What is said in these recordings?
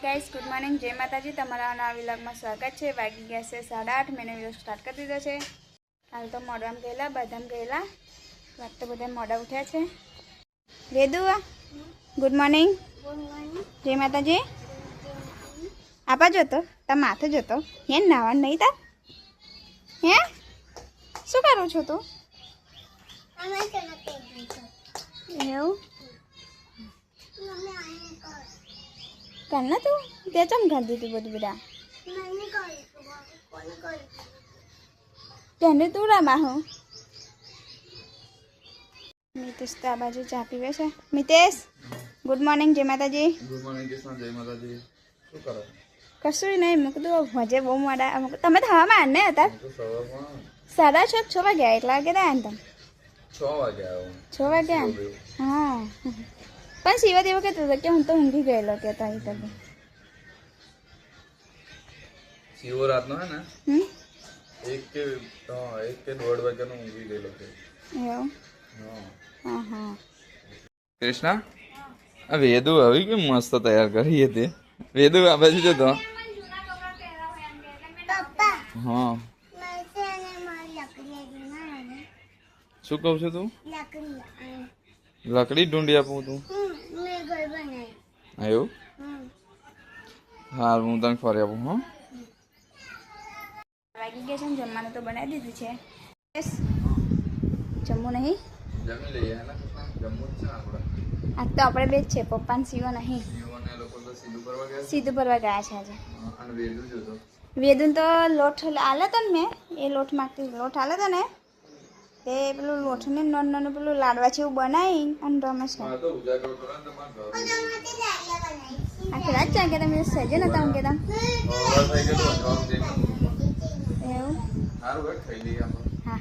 Guys good morning, જય માતાજી। તમારા નવા વ્લોગમાં સ્વાગત છે। વાગી ગયા છે 8:30। મેં વિડીયો સ્ટાર્ટ કરી દીધો છે। હાલ તો મોડામાં ગયેલા, બધામ ગયેલા, વાત તો બધા મોડા ઉઠ્યા છે। વેદુ ગુડ મોર્નિંગ, જય માતાજી। આપા જોતો તાર માથે જોતો હે નાવા નહીં તાર હે શું કરું છું તું? એવું કર ના તું તે ચમ કરી દીધું બધું બેટા તેને તું રમા હું મિતેશ તો આ બાજુ ચા પીવે છે। મિતેશ ગુડ મોર્નિંગ, જય માતાજી। ગુડ મોર્નિંગ કૃષ્ણ, જય માતાજી। શું કરો? કશું નહીં, મૂક દો મજે બહુ મોડા। તમે તો હવામાં ને હતા તો સવારમાં 6:30 વાગ્યા, એટલા વાગે રહ્યા ને તમે? 6 વાગ્યા આવું। 6 વાગ્યા હા, પણ શિવા દેવો કહેતો હતો કે હું તો ઊંઘી ગયેલો કહેતો અહીં તમે શિવો રાતનો હે ને 1 કે 1:30 વાગ્યાનો ઊંઘી ગયેલો છે। એવું હા હા કૃષ્ણ, આ વેદુ આવી કે મસ્ત તૈયાર કરી હતી। વેદુ આ બાજુ જતો હા શું કહું છું તું? લકડી ઢૂંઢી આપું તું? એવું હા, હું તને ફરી આપું। હા વાગી ગયા છે ને, જમવાનું તો બનાવી દીધું છે। જમવું નહીં? જમી લઈએ હે ને જમવું જ છે આપણે। આજ તો આપણે બે જ છે, પપ્પા ને શિવો નહીં। શિવોને લોકો તો સીધું ભરવા ગયા સીધું ભરવા ગયા છે આજે। અને વેદુ જોતો વેદુન તો લોટ આલે તો ને મેં એ લોટ માંગતી લોટ આલે તો ને તે પેલું લોટને નાનું પેલું લાડવા જેવું બનાવી અને રમે છે। હા તો ઉજાગરો કરો ને તમારા ઘર આ પેલા જ ચાલ કે તમે સજે નતા હું કેતા થઈ ગયું જવાબ દે એવું સારું હોય ખાઈ લઈએ આપણે। હા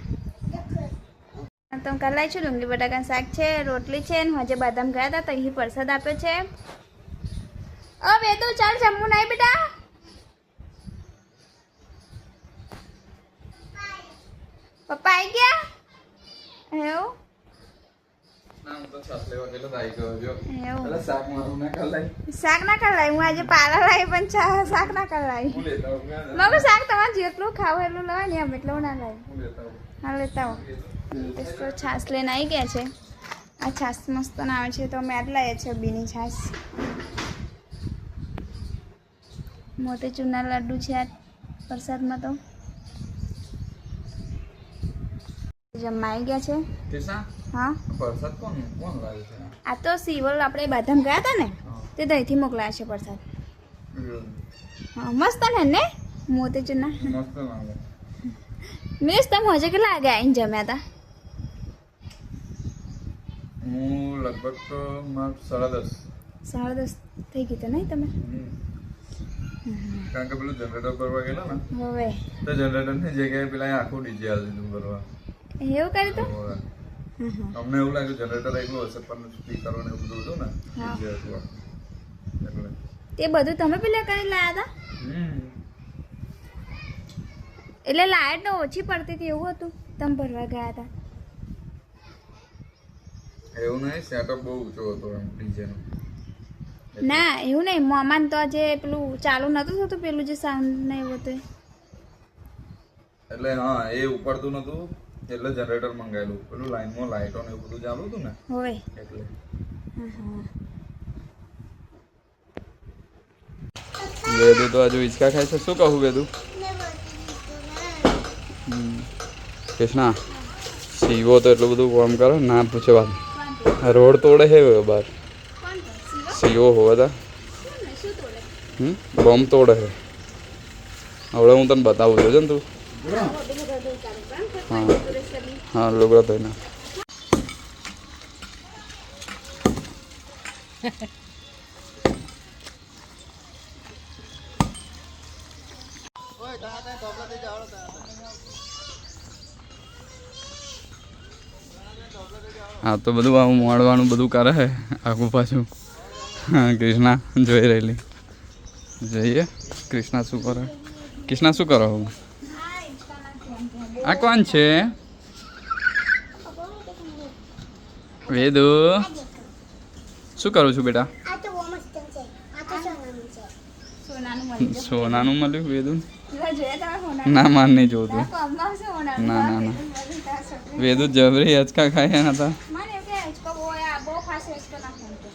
તો હું કરી લાવી છું ડુંગળી બટાકાનું શાક છે, રોટલી છે ને હજે બદામ ગયા હતા તો અહીં પ્રસાદ આપ્યો છે। વેદુ ચાલ જમવું નહીં બેટા? પપ્પા આવી ગયા? એવું ના હું તો શાક લેવા ગયેલો તો આવી ગયો જો એવું પેલા શાક મારું ના ખલાઈ શાક ના કરાય, હું આજે પાલા લાવી પણ શાક ના કરાય। હું લેતા હું મગર શાક તમારે જેટલું ખાવ એટલું લેવાય ને, એમ એટલું ના લાવે। હું લેતા હું હા લેતા હો તો છાશ લઈને આવી ગયા છે। આ છાશ મસ્ત ના આવે છે તો અમે આજ લાવીએ છીએ બીની છાશ। મોતીચૂરના લાડુ છે આ પ્રસાદમાં તો જમવા આવી ગયા છે। કૃષ્ણ હા પ્રસાદ કોણ લાવે છે? આ તો સિવલ આપણે બાદામ ગયા હતા ને તે દહીંથી મોકલાયા છે પ્રસાદ। હા મસ્ત ને મોતીચૂરના મસ્ત લાગે। મિસ તમે હજે કેટલા વાગે આવીને જમ્યા હતા? હું લગભગ તો 10:30 10:30 થઈ ગઈ તો નહીં તમે? કારણ કે પેલું જનરેટર ભરવા ગયેલા ને હવે તો જનરેટરની જગ્યાએ પેલા આખું ડીજે આવી દીધું ભરવા। એવું કર્યું તો અમને એવું લાગ્યું જનરેટર એકલું હશે પણ સ્પીકરો ને એવું બધું હતું ને ડીજે હતું એટલે તે બધું તમે પેલા કરી લાયા હતા? એટલે લાઈટ તો ઓછી પડતી હતી એવું હતું તમે ભરવા ગયા હતા? એવું નહીં, સેટઅપ બહુ ઊંચો હતો એમ ડીજે નો। ના એવું નહીં, મોમાન તો જે પેલું ચાલુ નતું થતું પેલું જે સાઉન્ડ ને એવું હતું એટલે હા એ ઉપડતું નતું એટલે જનરેટર મંગાવેલું પેલું લાઈનમાં લાઈટો ને એવું બધું ચાલુ હતું ને હોય એટલે વેદુ તો હજુ હિંચકા ખાય છે। શું કહું વેદુ? કૃષ્ણા શિવો તો એટલું બધું કામ કરે ના પૂછે વાત। રોડ તોડે છે બાર શિવો હોવા તા બોમ્બ તોડે છે। હવે હું તને બતાવું છું ને તું હા હા લોગડા તો ના હા તો બધું આવું મળવાનું બધું કરે છે આખું પાછું। હા કૃષ્ણા જોઈ રહેલી જોઈએ કૃષ્ણા શું કરે? કૃષ્ણા શું કરો? આ કોણ છે? વેદુ શું કરું છું બેટા? સોનાનું મળી ગયું. સોનાનું મળ્યું વેદું પેલા જોયા તમે સોનાનું? ના માન નહીં જોતું કોમમાં સોનાનું. ના, ના, ના. બધું તારા છોકરી. વેદું જબરી અચકા ખાય એના હતા મને એવું કે હિંચકો બહુ ખાસ હિંચકો ના ખાતો.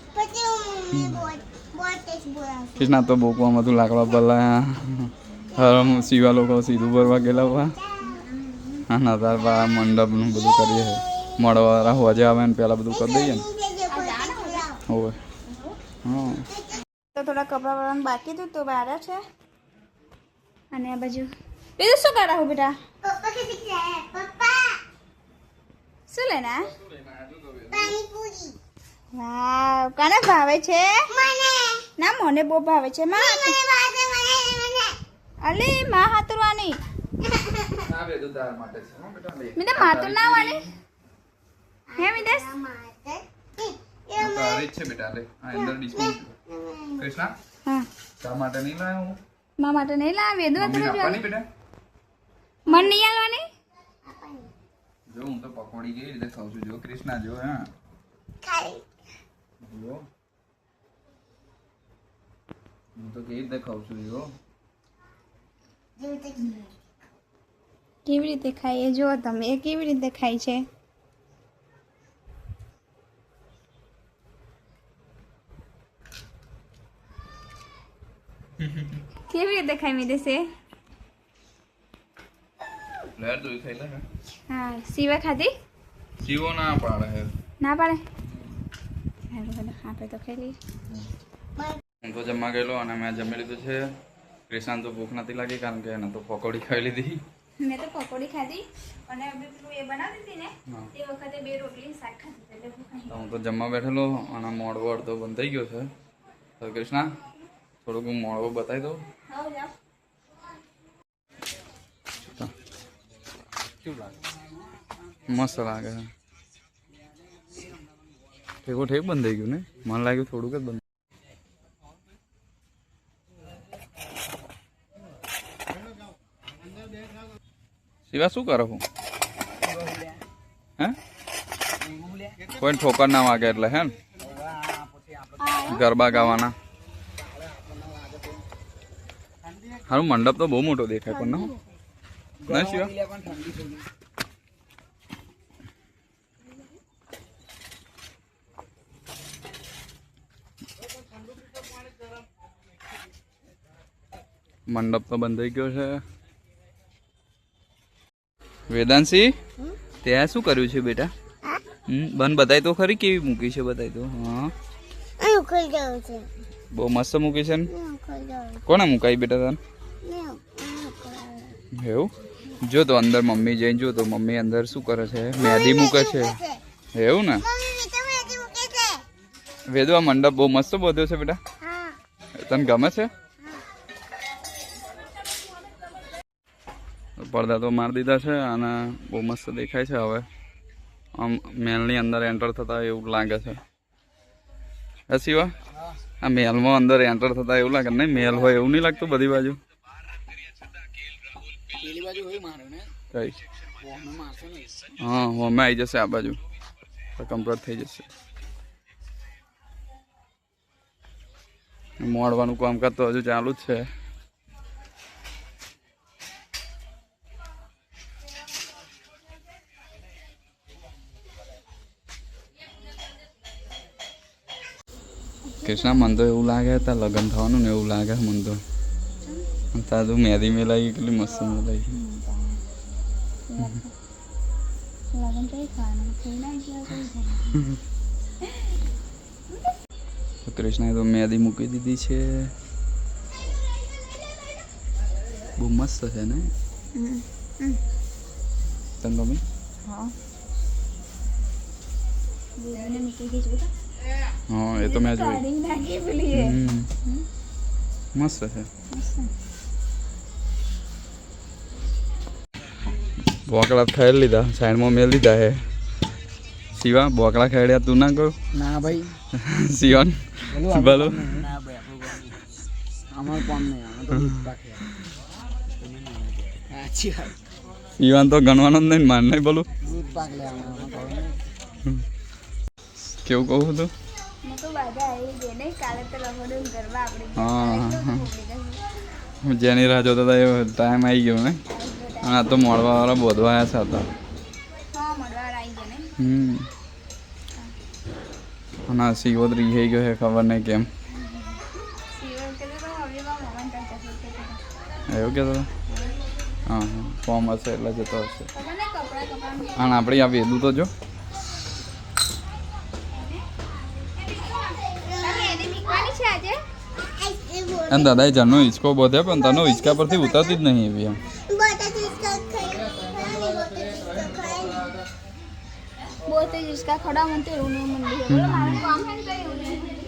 કૃષ્ણા તો બોકવા બધું લાકડા પલા હરમ શિવા લોકો સીધું ભરવા ગયેલા હતા હા ના તાર બા મંડપનું બધું કરીએ છે મળવા હોજે આવે ને પહેલાં બધું કરી દઈએ ને હોવે હા તો થોડા કપડાં વાળવાનું બાકી હતું તો બહાર છે અને આ બાજુ બીજું શું કરાવું બેટા શું લેના વાવ કોને ભાવે છે ના મને બહુ ભાવે છે માં અલી માં હાથરવાની મિતા માતું ના વાની હે મિતેશ કૃષ્ણા હા ચા માટે નહીં લાવ્યો હું માં માટે નહીં લાવે વેદુ મમ્મીને હતું આપવાની બેટા મન નહીં આલવાની જો હું તો પકોડી કેવી રીતે ખાઉં છું જો કૃષ્ણા જો હા જો હું તો કેવી રીતે ખાઉં છું જો કેવી રીતે ખાય એ જુઓ તમે એ કેવી રીતે ખાય છે કેવી રીતે ખાઈ મિતેશે લેર તું ખાઈ લે ને હા સિવા ખાધી જીવો ના પાડે હે ના પાડે આપણે તો ખાઈ લઈએ હું તો જમવા ગયેલો અને મેં જમી લીધું છે કૃષ્ણ તો ભૂખ નથી લાગી કારણ કે એને તો પકોડી ખાઈ લીધી મેં તો પકોડી ખાધી અને પેલું એ બનાવી હતી ને તે વખતે 2 રોટલી શાક ખાધી એટલે ભૂખ નહીં. તો હું તો જમવા બેઠેલો અને મોડવો અડધો બંધ થઈ ગયો છે તો કૃષ્ણા થોડુંક હું મોડવો બતાવી દઉં આવો જાઓ મસ્ત લાગે છે ઠેકો ઠેક બંધ થઈ ગયું ને મને લાગ્યું થોડુંક જ બંધ શિવા શું કરો હું હે કોઈ ઠોકર ના વાગે એટલે હે ને ગરબા ગાવાના હારું મંડપ તો બહુ મોટો દેખાય પણ ના શિવા મંડપ તો બંધ થઈ ગયો છે વેદાંશી ત્યાં શું કર્યું છે બેટા બન બતાય તો ખરી કેવી મૂકી છે બતાય તો હા બહુ મસ્ત મૂકી છે ને કોને મુકાઈ બેટા તને એવું જો તો અંદર મમ્મી જઈને જો તો મમ્મી અંદર શું કરે છે મહેંદી મૂકે છે એવું ને વેદુ આ મંડપ બહુ મસ્ત બધો છે બેટા તને ગમે છે પડદા તો મારી દીધા છે અને બહુ મસ્ત દેખાય છે હવે આમ મેલની અંદર એન્ટર થતા એવું લાગે છે શિવા આ મેલમાં અંદર એન્ટર થતા એવું લાગે નહીં મેલ હોય એવું નહીં લાગતું બધી બાજુ કઈ હા અમે આવી જશે આ બાજુ તો કમ્પ્લીટ થઈ જશે મોડવાનું કામકાજ તો હજુ ચાલુ જ છે કૃષ્ણા મને તો એવું લાગે તાર લગ્ન થવાનું ને એવું લાગે મને તો તાર તું મહેંદી મેલાવી કેટલી મસ્ત મેલાવી કૃષ્ણાએ તો મહેંદી મૂકી દીધી છે બહુ મસ્ત છે ને તને ગમે હા એ તો મેં જોયું મસ્ત છે બોકડા ખાઈ લીધા સાઈડમાં મેળ લીધા હે શિવા બોકડા ખાડ્યા તું ના કહું ના ભાઈ શિવન બોલો ના ભાઈ અમાર કોમ નહીં અમે તો સાચી વાત શિવાન તો ગણવાનો જ નહીં માન નહીં બોલું દૂધ પાક લે કેવું કહું હતું મેં તો બધા આવી ગઈ નહીં કાલે તો રમોડું ગરબા આપણે હા ગયા. જેની રાહ જોતા હતા એ ટાઈમ આવી ગયો ને અને આ તો મળવાવાળા બોધવા આવ્યા હતા હા મળવા આવી ગયા ને અને આ સિવોતરી થઈ ગયો છે ખબર નહીં કેમ સિવર કે તો હવેમાં મોમન કરતા એવું કહેતો હતો? હા હા ફોર્મ હશે એટલે જતો હશે ખબર ને કપડા અને આપણી આ વેદું તો જો એની મીકવાની છે આજે અને દાદાએ જણનો હિંચકો બોધ્યો પણ તનો હિંચકા પરથી ઉતરતી જ નહીં એવી એમ बहुत जिसका खड़ा मन तो रोने मंडी है बोलो मारे काम है कहीं